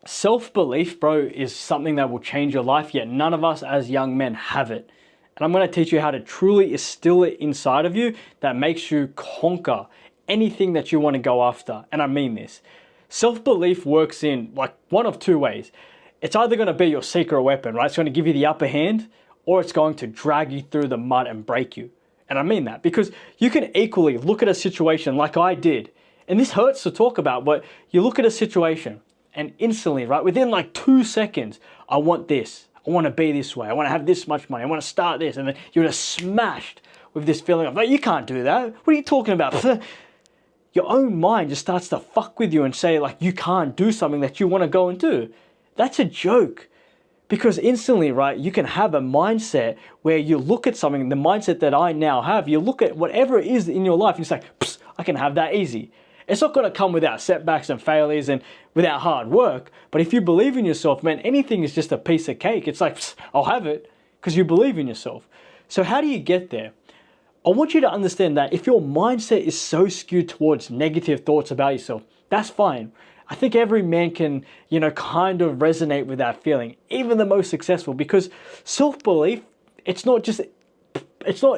Self-belief, bro, is something that will change your life, yet none of us as young men have it. And I'm going to teach you how to truly instill it inside of you that makes you conquer anything that you want to go after. And I mean this. Self-belief works in like one of two ways. It's either going to be your secret weapon, right? It's going to give you the upper hand, or it's going to drag you through the mud and break you. And I mean that because you can equally look at a situation like I did. And this hurts to talk about, but you look at a situation and instantly, right, within like 2 seconds, I want this. I want to be this way. I want to have this much money. I want to start this. And then you're just smashed with this feeling of, like, you can't do that. What are you talking about? Your own mind just starts to fuck with you and say, like, you can't do something that you want to go and do. That's a joke. Because instantly, right, you can have a mindset where you look at something, the mindset that I now have, you look at whatever it is in your life and it's like, I can have that easy. It's not going to come without setbacks and failures and without hard work. But if you believe in yourself, man, anything is just a piece of cake. It's like, I'll have it because you believe in yourself. So how do you get there? I want you to understand that if your mindset is so skewed towards negative thoughts about yourself, that's fine. I think every man can, kind of resonate with that feeling, even the most successful, because self-belief, it's not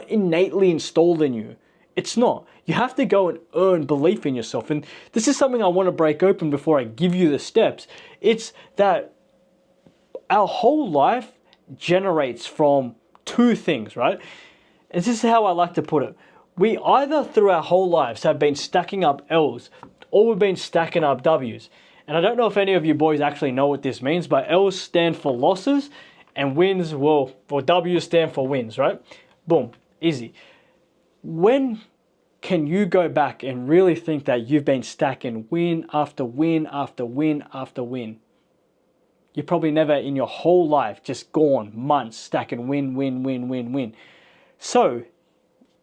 innately installed in you. It's not. You have to go and earn belief in yourself. And this is something I want to break open before I give you the steps. It's that our whole life generates from two things, right? And this is how I like to put it. We either through our whole lives have been stacking up L's or we've been stacking up W's. And I don't know if any of you boys actually know what this means, but L's stand for losses and wins, or W's stand for wins, right? Boom, easy. When can you go back and really think that you've been stacking win after win after win after win? You're probably never in your whole life just gone months stacking win, win, win, win, win. So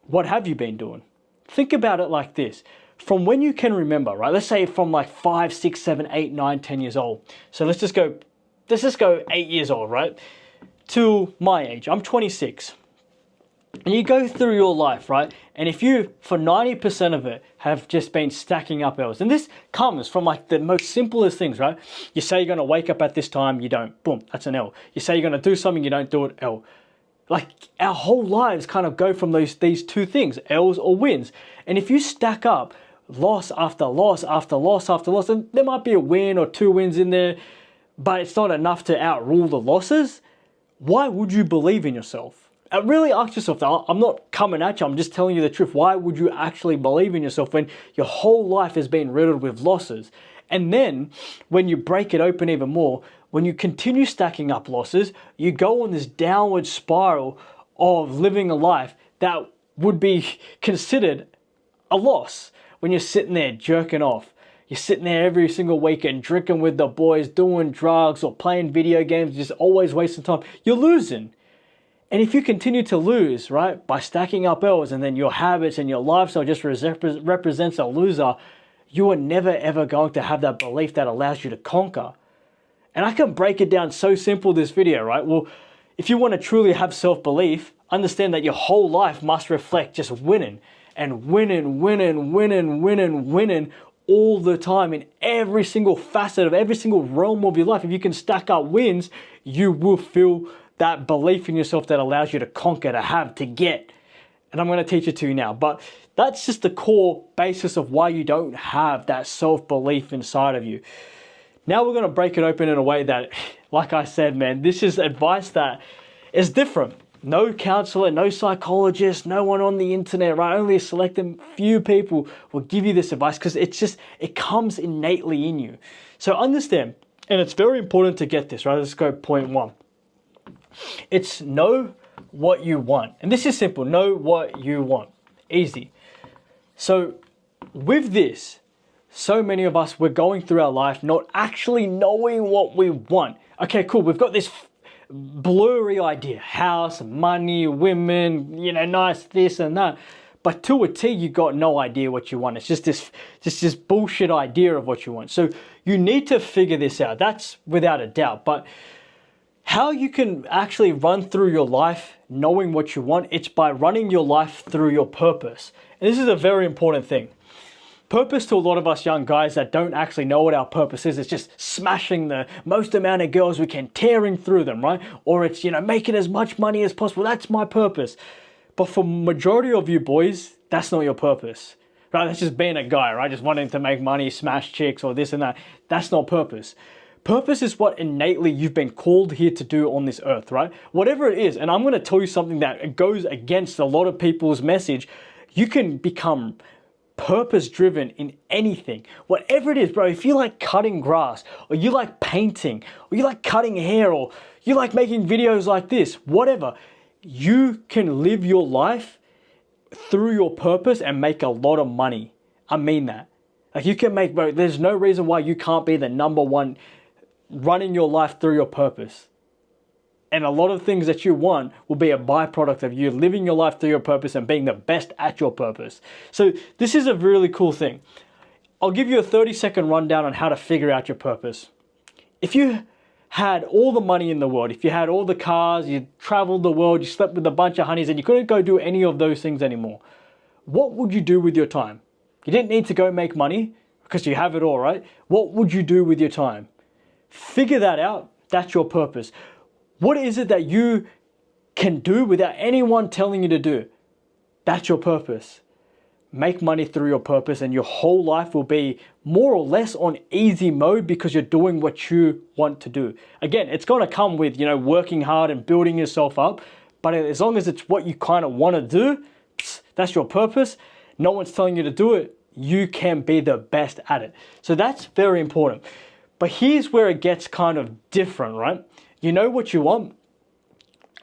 what have you been doing? Think about it like this. From when you can remember, right? Let's say from like 5, 6, 7, 8, 9, 10 years old. So let's just go 8 years old, right? To my age, I'm 26. And you go through your life, right? And if you, for 90% of it, have just been stacking up L's, and this comes from like the most simplest things, right? You say you're going to wake up at this time, you don't. Boom, that's an L. You say you're going to do something, you don't do it, L. Like our whole lives kind of go from these two things, L's or wins. And if you stack up loss after loss after loss after loss, and there might be a win or 2 wins in there, but it's not enough to outrule the losses, why would you believe in yourself? Really ask yourself that. I'm not coming at you, I'm just telling you the truth. Why would you actually believe in yourself when your whole life has been riddled with losses? And then when you break it open even more, when you continue stacking up losses, you go on this downward spiral of living a life that would be considered a loss. When you're sitting there jerking off, you're sitting there every single weekend drinking with the boys, doing drugs or playing video games, just always wasting time, you're losing. And if you continue to lose, right, by stacking up L's, and then your habits and your lifestyle just represents a loser, you are never ever going to have that belief that allows you to conquer. And I can break it down so simple this video, right? Well, if you want to truly have self-belief, understand that your whole life must reflect just winning and winning, winning, winning, winning, winning all the time in every single facet of every single realm of your life. If you can stack up wins, you will feel that belief in yourself that allows you to conquer, to have, to get. And I'm going to teach it to you now. But that's just the core basis of why you don't have that self-belief inside of you. Now we're going to break it open in a way that, like I said, man, this is advice that is different. No counselor, no psychologist, no one on the internet, right? Only a selected few people will give you this advice because it comes innately in you. So understand, and it's very important to get this, right? Let's go point 1. It's know what you want. And this is simple. Know what you want. Easy. So with this, so many of us, we're going through our life not actually knowing what we want. Okay, cool. We've got this blurry idea. House, money, women, nice this and that. But to a T, you got no idea what you want. It's just this bullshit idea of what you want. So you need to figure this out. That's without a doubt. But how you can actually run through your life knowing what you want, it's by running your life through your purpose. And this is a very important thing. Purpose to a lot of us young guys that don't actually know what our purpose is just smashing the most amount of girls we can, tearing through them, right? Or it's, making as much money as possible. That's my purpose. But for majority of you boys, that's not your purpose, right? That's just being a guy, right? Just wanting to make money, smash chicks or this and that. That's not purpose. Purpose is what innately you've been called here to do on this earth, right? Whatever it is, and I'm going to tell you something that goes against a lot of people's message. You can become purpose-driven in anything. Whatever it is, bro, if you like cutting grass, or you like painting, or you like cutting hair, or you like making videos like this, whatever, you can live your life through your purpose and make a lot of money. I mean that. Like you can make, bro, there's no reason why you can't be the number one running your life through your purpose. And a lot of things that you want will be a byproduct of you living your life through your purpose and being the best at your purpose. So this is a really cool thing. I'll give you a 30-second rundown on how to figure out your purpose. If you had all the money in the world, if you had all the cars, you traveled the world, you slept with a bunch of honeys, and you couldn't go do any of those things anymore, what would you do with your time? You didn't need to go make money because you have it all, right? What would you do with your time? Figure that out. That's your purpose. What is it that you can do without anyone telling you to do? That's your purpose. Make money through your purpose and your whole life will be more or less on easy mode because you're doing what you want to do. Again, it's going to come with, working hard and building yourself up. But as long as it's what you kind of want to do, that's your purpose. No one's telling you to do it. You can be the best at it. So that's very important. But here's where it gets kind of different, right? You know what you want.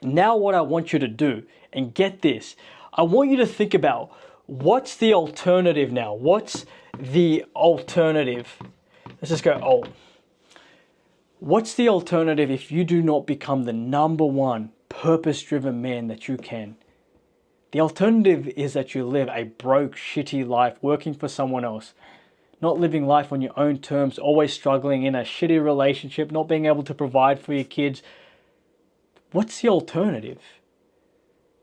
Now what I want you to do, and get this, I want you to think about what's the alternative now? What's the alternative? Let's just go old. What's the alternative if you do not become the number one purpose-driven man that you can? The alternative is that you live a broke, shitty life working for someone else. Not living life on your own terms, always struggling in a shitty relationship, not being able to provide for your kids. What's the alternative?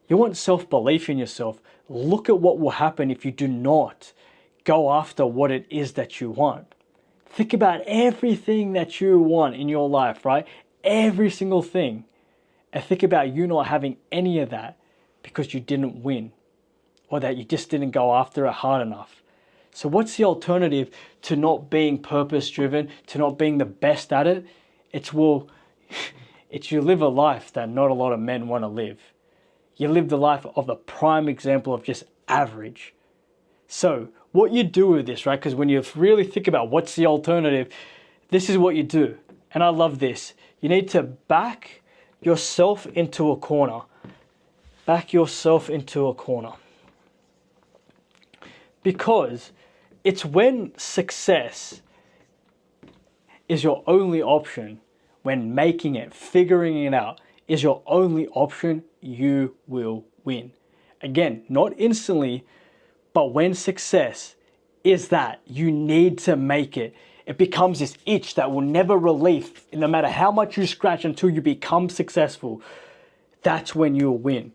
You want self-belief in yourself. Look at what will happen if you do not go after what it is that you want. Think about everything that you want in your life, right? Every single thing. And think about you not having any of that because you didn't win or that you just didn't go after it hard enough. So what's the alternative to not being purpose-driven, to not being the best at it? It's you live a life that not a lot of men want to live. You live the life of a prime example of just average. So what you do with this, right? Because when you really think about what's the alternative, this is what you do. And I love this. You need to back yourself into a corner. Back yourself into a corner. Because it's when success is your only option, when making it, figuring it out is your only option, you will win. Again, not instantly, but when success is that, you need to make it. It becomes this itch that will never relieve, no matter how much you scratch until you become successful. That's when you'll win.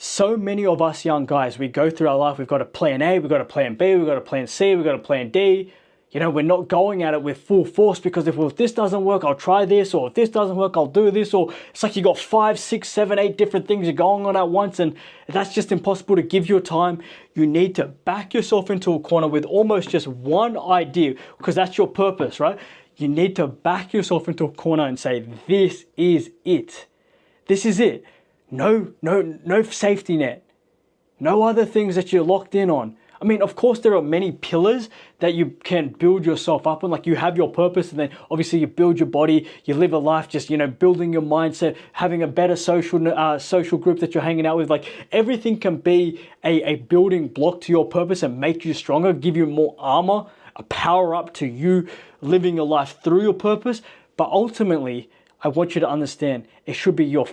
So many of us young guys, we go through our life, we've got a plan A, we've got a plan B, we've got a plan C, we've got a plan D. We're not going at it with full force because if this doesn't work, I'll try this, or if this doesn't work, I'll do this, or it's like you got 5, 6, 7, 8 different things you're going on at once, and that's just impossible to give your time. You need to back yourself into a corner with almost just one idea, because that's your purpose, right? You need to back yourself into a corner and say, this is it. This is it. No safety net. No other things that you're locked in on. I mean, of course, there are many pillars that you can build yourself up on. Like you have your purpose, and then obviously you build your body, you live a life just, building your mindset, having a better social group that you're hanging out with. Like everything can be a building block to your purpose and make you stronger, give you more armor, a power up to you living your life through your purpose. But ultimately, I want you to understand it should be your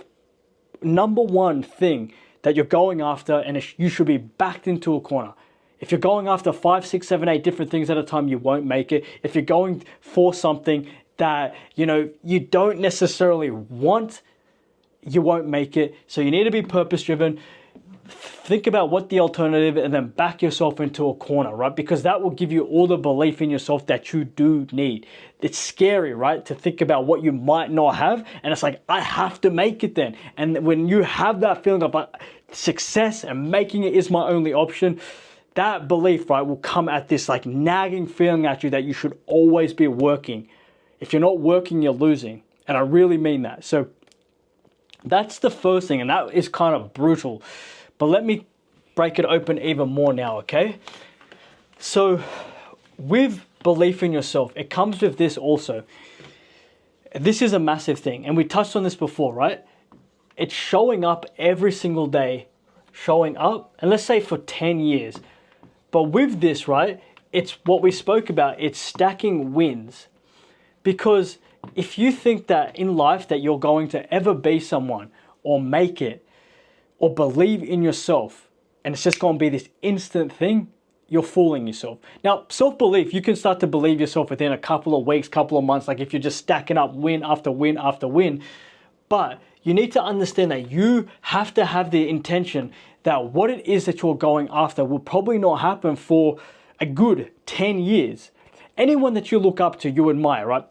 number one thing that you're going after, and you should be backed into a corner. If you're going after 5, 6, 7, 8 different things at a time, you won't make it. If you're going for something that, you don't necessarily want, you won't make it. So you need to be purpose driven. think about what the alternative and then back yourself into a corner, right? Because that will give you all the belief in yourself that you do need. It's scary, right? To think about what you might not have. And it's like, I have to make it then. And when you have that feeling of success and making it is my only option, that belief, right, will come at this like nagging feeling at you that you should always be working. If you're not working, you're losing. And I really mean that. So that's the first thing. And that is kind of brutal. But let me break it open even more now, okay? So with belief in yourself, it comes with this also. This is a massive thing. And we touched on this before, right? It's showing up every single day. Showing up, and let's say for 10 years. But with this, right, it's what we spoke about. It's stacking wins. Because if you think that in life that you're going to ever be someone or make it, or believe in yourself, and it's just going to be this instant thing, you're fooling yourself. Now, self-belief, you can start to believe yourself within a couple of weeks, couple of months, like if you're just stacking up win after win after win. But you need to understand that you have to have the intention that what it is that you're going after will probably not happen for a good 10 years. Anyone that you look up to, you admire, right?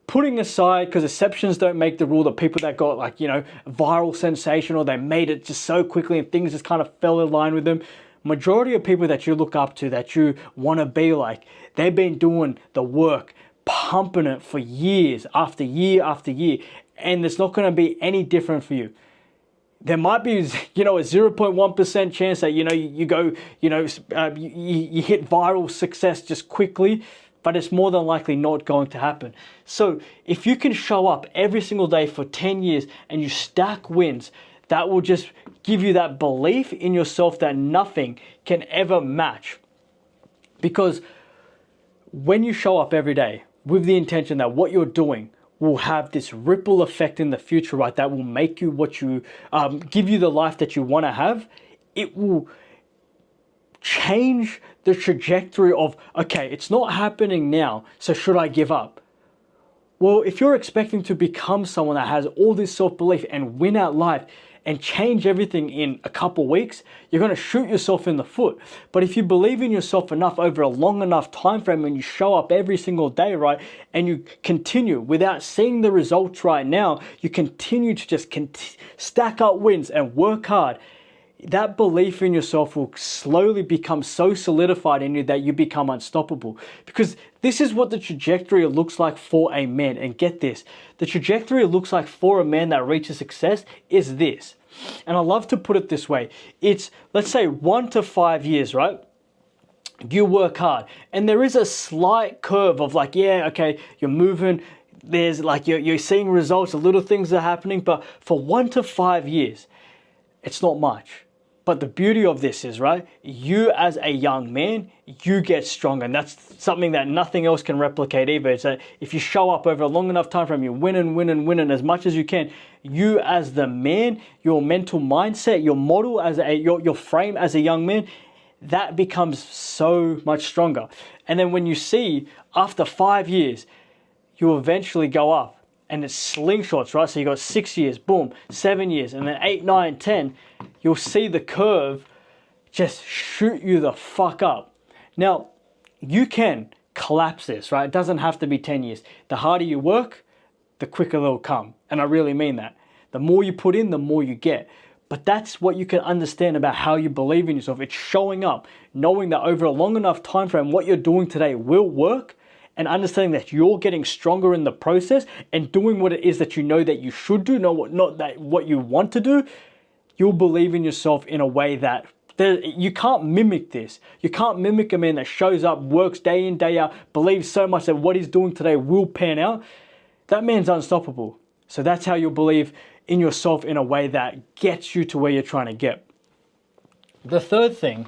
Putting aside, because exceptions don't make the rule, the people that got like, viral sensation, or they made it just so quickly and things just kind of fell in line with them. Majority of people that you look up to, that you want to be like, they've been doing the work, pumping it for years after year after year, and it's not going to be any different for you. There might be, a 0.1% chance that, you go, you hit viral success just quickly, but it's more than likely not going to happen. So if you can show up every single day for 10 years and you stack wins, that will just give you that belief in yourself that nothing can ever match. Because when you show up every day with the intention that what you're doing will have this ripple effect in the future, right? That will make you what you, give you the life that you want to have. It will change the trajectory of, okay, it's not happening now, so should I give up? Well, if you're expecting to become someone that has all this self-belief and win at life and change everything in a couple weeks, you're going to shoot yourself in the foot. But if you believe in yourself enough over a long enough time frame and you show up every single day, right, and you continue without seeing the results right now, you continue to just stack up wins and work hard, that belief in yourself will slowly become so solidified in you that you become unstoppable. Because this is what the trajectory looks like for a man. And get this, the trajectory it looks like for a man that reaches success is this. And I love to put it this way. It's, let's say 1 to 5 years, right? You work hard. And there is a slight curve of like, yeah, okay, you're moving. There's like, you're seeing results, the little things are happening. But for 1 to 5 years, it's not much. But the beauty of this is, right, you as a young man, you get stronger. And that's something that nothing else can replicate either. It's that if you show up over a long enough time frame, you win as much as you can. You as the man, your mental mindset, your model as your frame as a young man, that becomes so much stronger. And then when you see after 5 years, you eventually go up. And it's slingshots, right? So you got 6 years, boom, 7 years, and then 8, 9, 10. You'll see the curve just shoot you the fuck up. Now, you can collapse this, right? It doesn't have to be 10 years. The harder you work, the quicker they'll come. And I really mean that. The more you put in, the more you get. But that's what you can understand about how you believe in yourself. It's showing up, knowing that over a long enough time frame, what you're doing today will work. And understanding that you're getting stronger in the process and doing what it is that you know that you should do, not that what you want to do, you'll believe in yourself in a way that you can't mimic this. You can't mimic a man that shows up, works day in, day out, believes so much that what he's doing today will pan out. That man's unstoppable. So that's how you'll believe in yourself in a way that gets you to where you're trying to get. The third thing,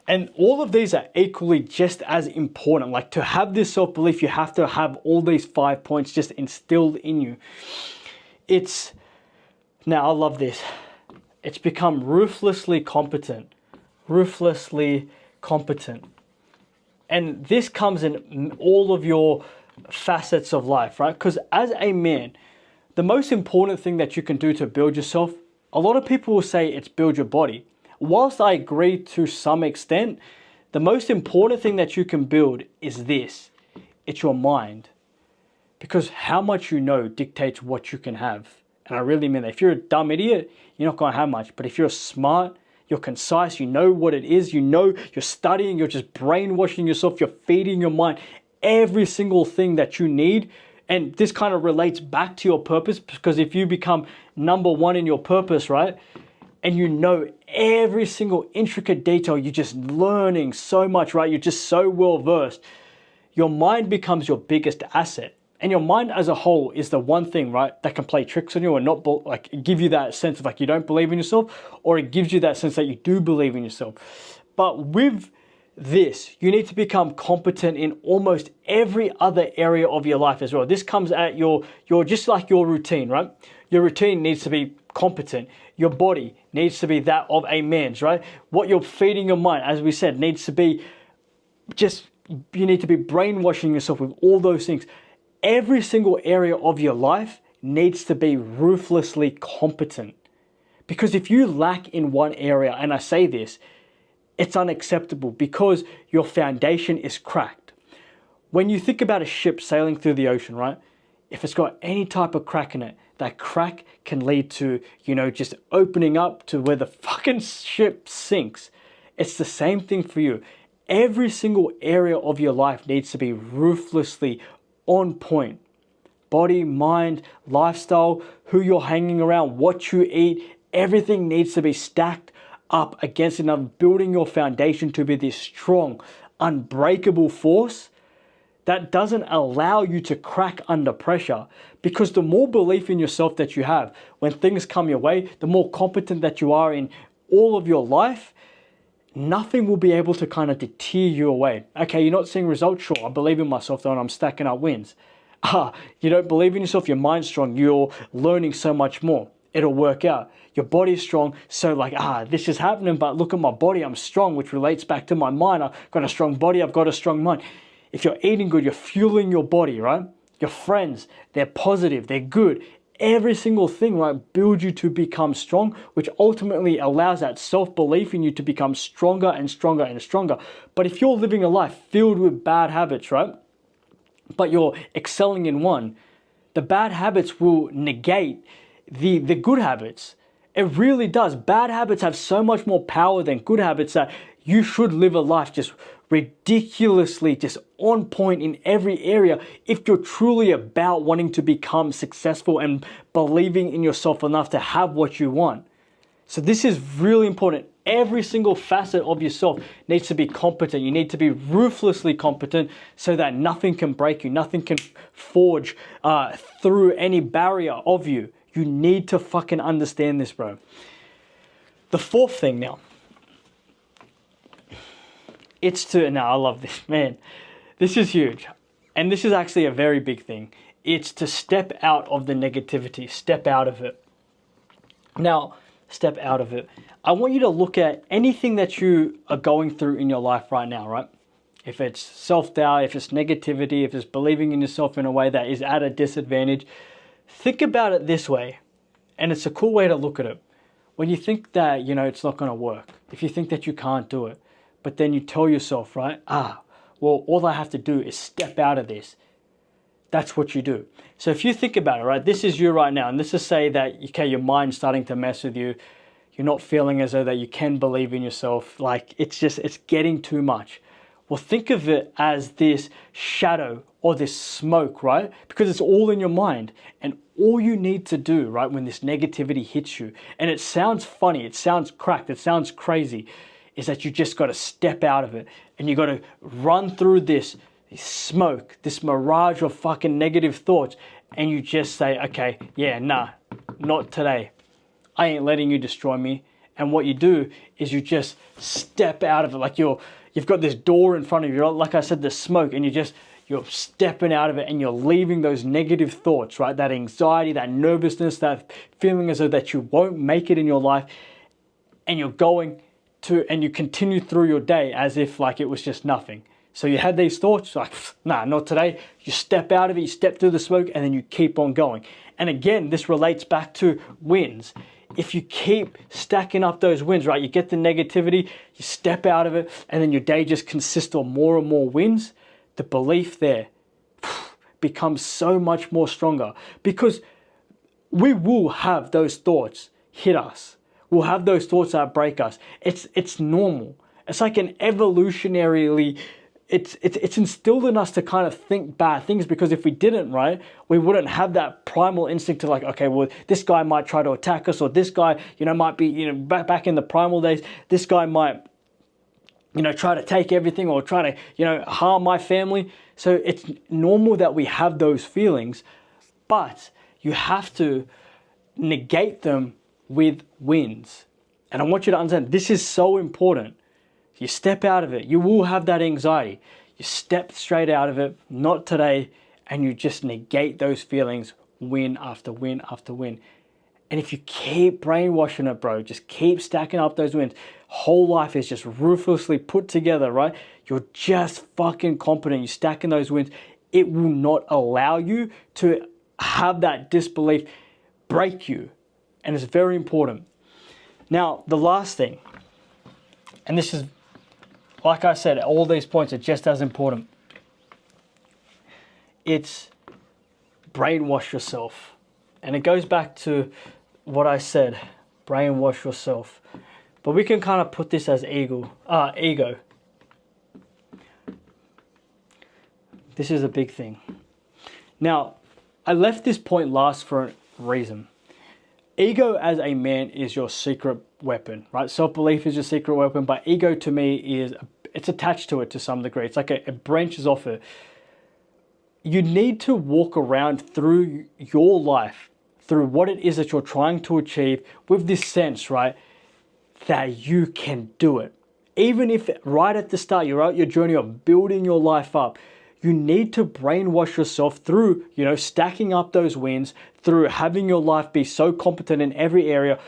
and all of these are equally just as important. Like to have this self-belief, you have to have all these 5 points just instilled in you. Now I love this. It's become ruthlessly competent. Ruthlessly competent. And this comes in all of your facets of life, right? Because as a man, The most important thing that you can do to build yourself, a lot of people will say it's build your body. Whilst I agree to some extent, the most important thing that you can build is this. It's your mind. Because how much you know dictates what you can have. And I really mean that. If you're a dumb idiot, you're not going to have much. But if you're smart, you're concise, you know what it is, you know you're studying, you're just brainwashing yourself, you're feeding your mind every single thing that you need. And this kind of relates back to your purpose, because if you become number one in your purpose, right? And you know every single intricate detail, you're just learning so much, right? You're just so well versed. Your mind becomes your biggest asset. And your mind as a whole is the one thing, right, that can play tricks on you and not like give you that sense of like you don't believe in yourself, or it gives you that sense that you do believe in yourself. But with this, you need to become competent in almost every other area of your life as well. This comes at your just like your routine, right? Your routine needs to be competent. Your body needs to be that of a man's, right? What you're feeding your mind, as we said, needs to be just, you need to be brainwashing yourself with all those things. Every single area of your life needs to be ruthlessly competent. Because if you lack in one area, and I say this, it's unacceptable because your foundation is cracked. When you think about a ship sailing through the ocean, right? If it's got any type of crack in it, that crack can lead to, just opening up to where the fucking ship sinks. It's the same thing for you. Every single area of your life needs to be ruthlessly on point. Body, mind, lifestyle, who you're hanging around, what you eat, everything needs to be stacked up against another, building your foundation to be this strong, unbreakable force that doesn't allow you to crack under pressure. Because the more belief in yourself that you have, when things come your way, the more competent that you are in all of your life, nothing will be able to kind of deter you away. Okay, you're not seeing results? Sure, I believe in myself though, and I'm stacking up wins. You don't believe in yourself, your mind's strong, you're learning so much more. It'll work out. Your body's strong, so this is happening, but look at my body, I'm strong, which relates back to my mind. I've got a strong body, I've got a strong mind. If you're eating good, you're fueling your body, right? Your friends, they're positive, they're good. Every single thing, right, builds you to become strong, which ultimately allows that self-belief in you to become stronger and stronger and stronger. But if you're living a life filled with bad habits, right, but you're excelling in one, the bad habits will negate the good habits. It really does. Bad habits have so much more power than good habits that you should live a life just ridiculously just on point in every area if you're truly about wanting to become successful and believing in yourself enough to have what you want. So this is really important. Every single facet of yourself needs to be competent. You need to be ruthlessly competent so that nothing can break you, nothing can forge through any barrier of you. You need to fucking understand this, bro. The fourth thing now, I love this, man. This is huge. And this is actually a very big thing. It's to step out of the negativity, step out of it. Now, step out of it. I want you to look at anything that you are going through in your life right now, right? If it's self-doubt, if it's negativity, if it's believing in yourself in a way that is at a disadvantage, think about it this way. And it's a cool way to look at it. When you think that, it's not going to work, if you think that you can't do it, but then you tell yourself, right, well, all I have to do is step out of this. That's what you do. So if you think about it, right, this is you right now, and this is say that, okay, your mind's starting to mess with you. You're not feeling as though that you can believe in yourself. Like, it's getting too much. Well, think of it as this shadow or this smoke, right? Because it's all in your mind. And all you need to do, right, when this negativity hits you, and it sounds funny, it sounds cracked, it sounds crazy, is that you just got to step out of it. And you got to run through this smoke, this mirage of fucking negative thoughts. And you just say, okay, yeah, nah, not today. I ain't letting you destroy me. And what you do is you just step out of it. Like you've got this door in front of you, like I said, the smoke, and you're stepping out of it and you're leaving those negative thoughts, right? That anxiety, that nervousness, that feeling as though that you won't make it in your life. And you're going to, and you continue through your day as if like it was just nothing. So you had these thoughts, like, nah, not today. You step out of it, you step through the smoke, and then you keep on going. And again, this relates back to wins. If you keep stacking up those wins, right, you get the negativity, you step out of it, and then your day just consists of more and more wins, the belief there becomes so much more stronger, because we will have those thoughts hit us. We'll have those thoughts that break us. It's normal. It's like an evolutionarily, it's instilled in us to kind of think bad things, because if we didn't, right, we wouldn't have that primal instinct to like, okay, well, this guy might try to attack us, or this guy, might be, back in the primal days, this guy might, try to take everything, or try to, harm my family. So it's normal that we have those feelings, but you have to negate them with wins. And I want you to understand, this is so important. You step out of it, you will have that anxiety. You step straight out of it, not today, and you just negate those feelings win after win after win. And if you keep brainwashing it, bro, just keep stacking up those wins, whole life is just ruthlessly put together, right? You're just fucking competent. You're stacking those wins. It will not allow you to have that disbelief break you. And it's very important. Now, the last thing, and this is, like I said, all these points are just as important. It's brainwash yourself. And it goes back to what I said, brainwash yourself. But we can kind of put this as ego. This is a big thing. Now, I left this point last for a reason. Ego as a man is your secret weapon, right? Self-belief is your secret weapon, but ego to me it's attached to it to some degree. It's like it branches off it. You need to walk around through your life, through what it is that you're trying to achieve, with this sense, right, that you can do it. Even if right at the start you're out your journey of building your life up, you need to brainwash yourself through, stacking up those wins, through having your life be so competent in every area.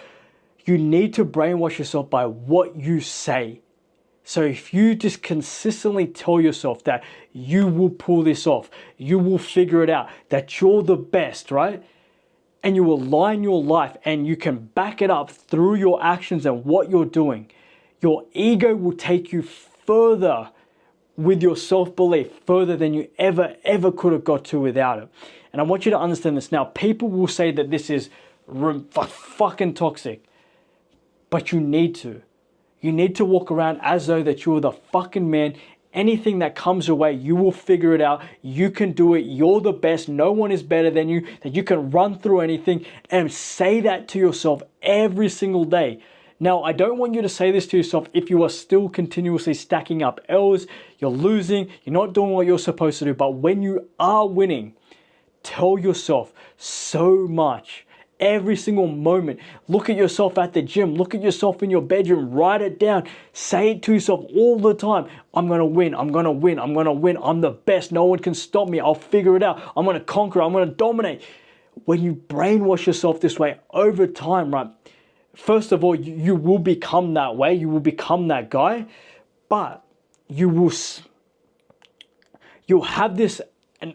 You need to brainwash yourself by what you say. So if you just consistently tell yourself that you will pull this off, you will figure it out, that you're the best, right? And you align your life and you can back it up through your actions and what you're doing, your ego will take you further with your self-belief, further than you ever could have got to without it. And I want you to understand this now. People will say that this is fucking toxic, but you need to. You need to walk around as though that you're the fucking man. Anything that comes your way, you will figure it out. You can do it. You're the best. No one is better than you. That you can run through anything, and say that to yourself every single day. Now, I don't want you to say this to yourself if you are still continuously stacking up L's, you're losing, you're not doing what you're supposed to do. But when you are winning, tell yourself so much. Every single moment. Look at yourself at the gym. Look at yourself in your bedroom. Write it down. Say it to yourself all the time. I'm going to win. I'm going to win. I'm going to win. I'm the best. No one can stop me. I'll figure it out. I'm going to conquer. I'm going to dominate. When you brainwash yourself this way over time, right? First of all, you will become that way. You will become that guy. But you'll have this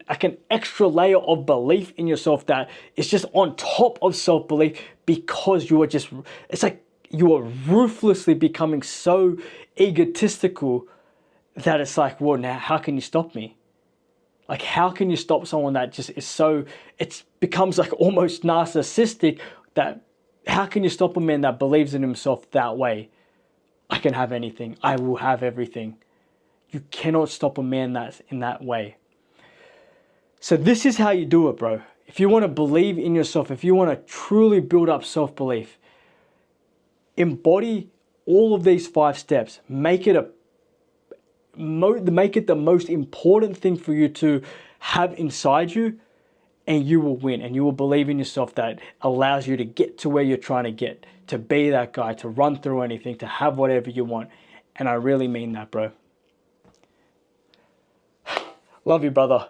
like an extra layer of belief in yourself that is just on top of self-belief, because it's like you are ruthlessly becoming so egotistical that it's like, well, now how can you stop me? Like, how can you stop someone that just is so, it becomes like almost narcissistic, that how can you stop a man that believes in himself that way? I can have anything. I will have everything. You cannot stop a man that's in that way. So this is how you do it, bro. If you want to believe in yourself, if you want to truly build up self-belief, embody all of these 5 steps. Make it the most important thing for you to have inside you, and you will win. And you will believe in yourself. That allows you to get to where you're trying to get, to be that guy, to run through anything, to have whatever you want. And I really mean that, bro. Love you, brother.